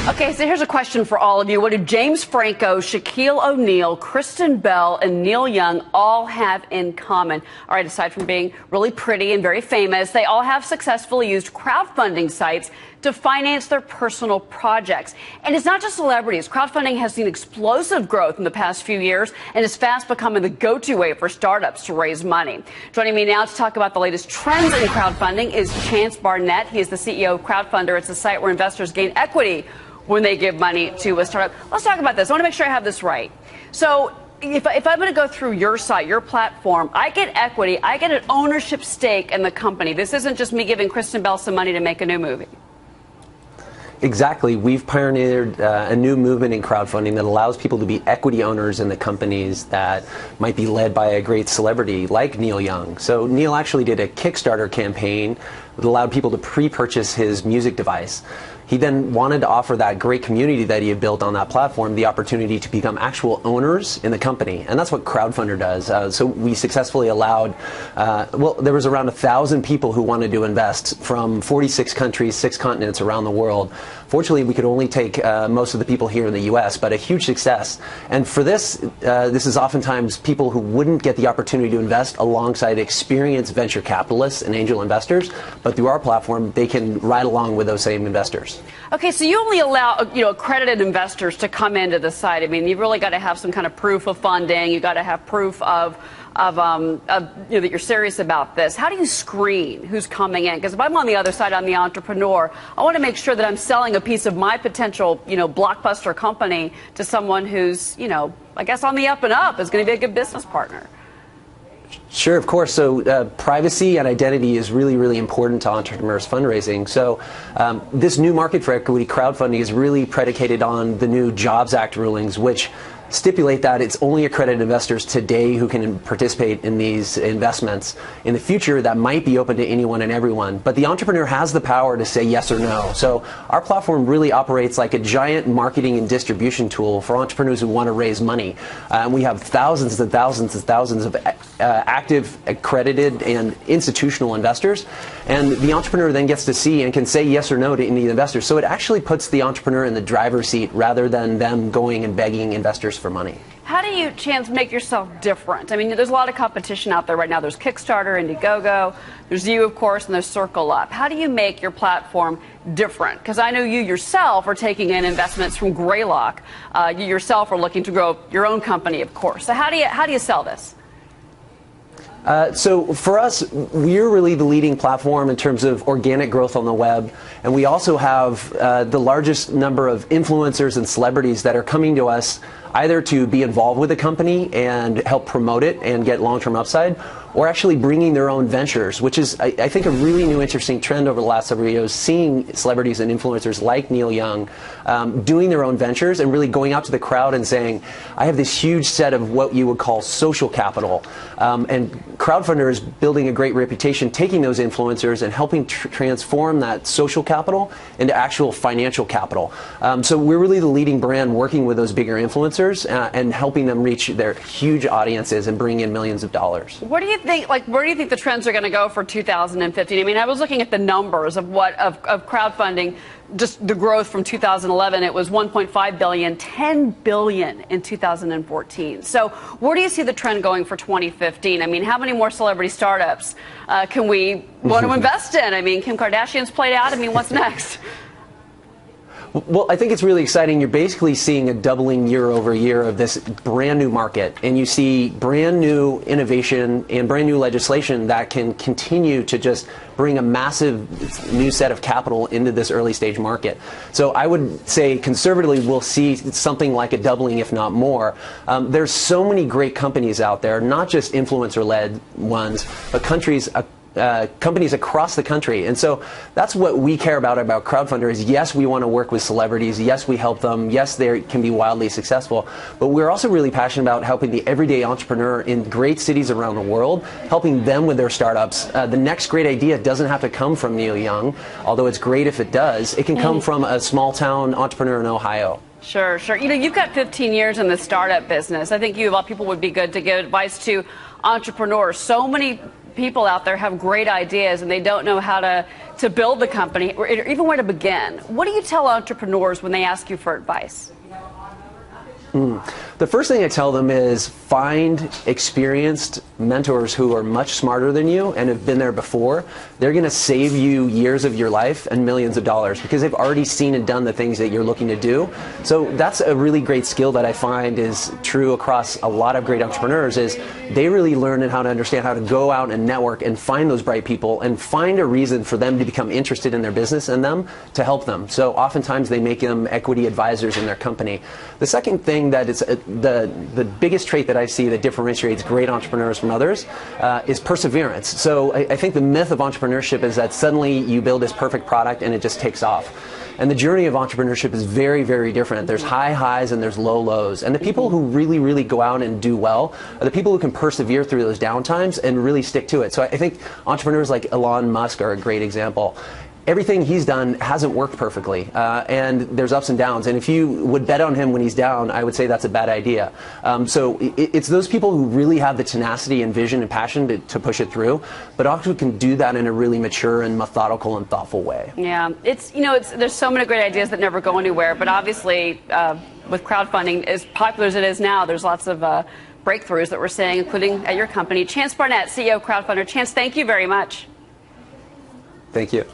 Okay, so here's a question for all of you. What do James Franco, Shaquille O'Neal, Kristen Bell, and Neil Young all have in common? All right, aside from being really pretty and very famous, they all have successfully used crowdfunding sites to finance their personal projects. And it's not just celebrities. Crowdfunding has seen explosive growth in the past few years and is fast becoming the go-to way for startups to raise money. Joining me now to talk about the latest trends in crowdfunding is Chace Barnett. He is the CEO of Crowdfunder. It's a site where investors gain equity when they give money to a startup. Let's talk about this. I want to make sure I have this right. So if I'm going to go through your site, your platform, I get equity, I get an ownership stake in the company. This isn't just me giving Kristen Bell some money to make a new movie. Exactly. We've pioneered a new movement in crowdfunding that allows people to be equity owners in the companies that might be led by a great celebrity like Neil Young. So Neil actually did a Kickstarter campaign that allowed people to pre-purchase his music device. He then wanted to offer that great community that he had built on that platform the opportunity to become actual owners in the company. And that's what Crowdfunder does. So we successfully allowed, well, there was around 1,000 people who wanted to invest from 46 countries, 6 continents around the world. Fortunately, we could only take most of the people here in the U.S., but a huge success. And for this, this is oftentimes people who wouldn't get the opportunity to invest alongside experienced venture capitalists and angel investors, but through our platform, they can ride along with those same investors. Okay, so you only allow, accredited investors to come into the site. I mean, you've really got to have some kind of proof of funding. You've got to have proof of that you're serious about this. How do you screen who's coming in? Because if I'm on the other side, I'm the entrepreneur. I want to make sure that I'm selling a piece of my potential, blockbuster company to someone who's, I guess on the up and up, is going to be a good business partner. Sure, of course. So privacy and identity is really, really important to entrepreneurs fundraising. So this new market for equity crowdfunding is really predicated on the new Jobs Act rulings, which stipulate that it's only accredited investors today who can participate in these investments. In the future, that might be open to anyone and everyone, but the entrepreneur has the power to say yes or no. So our platform really operates like a giant marketing and distribution tool for entrepreneurs who want to raise money. We have thousands and thousands and thousands of active, accredited, and institutional investors, and the entrepreneur then gets to see and can say yes or no to any investors. So it actually puts the entrepreneur in the driver's seat rather than them going and begging investors for money. How do you, Chance, make yourself different? I mean, there's a lot of competition out there right now. There's Kickstarter, Indiegogo, there's you, of course, and there's Circle Up. How do you make your platform different? Because I know you yourself are taking in investments from Greylock. You yourself are looking to grow your own company, of course. So how do you sell this? So for us, we're really the leading platform in terms of organic growth on the web, and we also have the largest number of influencers and celebrities that are coming to us either to be involved with the company and help promote it and get long-term upside, or actually bringing their own ventures, which is, I think, a really new interesting trend over the last several years, seeing celebrities and influencers like Neil Young doing their own ventures and really going out to the crowd and saying, I have this huge set of what you would call social capital. And Crowdfunder is building a great reputation, taking those influencers and helping transform that social capital into actual financial capital. So we're really the leading brand working with those bigger influencers and helping them reach their huge audiences and bring in millions of dollars. What do you think? Where do you think the trends are going to go for 2015? I mean, I was looking at the numbers of crowdfunding, just the growth from 2011. It was 1.5 billion, 10 billion in 2014. So where do you see the trend going for 2015? I mean, how many more celebrity startups can we want to invest in? I mean, Kim Kardashian's played out. I mean, what's next? Well, I think it's really exciting. You're basically seeing a doubling year over year of this brand new market, and you see brand new innovation and brand new legislation that can continue to just bring a massive new set of capital into this early stage market. So I would say conservatively we'll see something like a doubling, if not more. There's so many great companies out there, not just influencer-led ones, but companies across the country. And so that's what we care about Crowdfunder is, yes, we want to work with celebrities, yes, we help them, yes, they can be wildly successful, but we're also really passionate about helping the everyday entrepreneur in great cities around the world, helping them with their startups. The next great idea doesn't have to come from Neil Young, although it's great if it does. It can come from a small town entrepreneur in Ohio. Sure, sure. You've got 15 years in the startup business. I think people would be good to give advice to entrepreneurs. So many people out there have great ideas and they don't know how to build the company or even where to begin. What do you tell entrepreneurs when they ask you for advice? The first thing I tell them is find experienced mentors who are much smarter than you and have been there before. They're going to save you years of your life and millions of dollars because they've already seen and done the things that you're looking to do. So that's a really great skill that I find is true across a lot of great entrepreneurs is they really learn how to understand how to go out and network and find those bright people and find a reason for them to become interested in their business and them to help them. So oftentimes they make them equity advisors in their company. The second thing that is the biggest trait that I see that differentiates great entrepreneurs from others is perseverance. So I think the myth of entrepreneurship is that suddenly you build this perfect product and it just takes off. And the journey of entrepreneurship is very, very different. There's high highs and there's low lows. And the people who really, really go out and do well are the people who can persevere through those downtimes and really stick to it. So I think entrepreneurs like Elon Musk are a great example. Everything he's done hasn't worked perfectly, and there's ups and downs. And if you would bet on him when he's down, I would say that's a bad idea. So it's those people who really have the tenacity and vision and passion to push it through, but often can do that in a really mature and methodical and thoughtful way. Yeah, there's so many great ideas that never go anywhere, but obviously with crowdfunding, as popular as it is now, there's lots of breakthroughs that we're seeing, including at your company. Chace Barnett, CEO Crowdfunder. Chace, thank you very much. Thank you.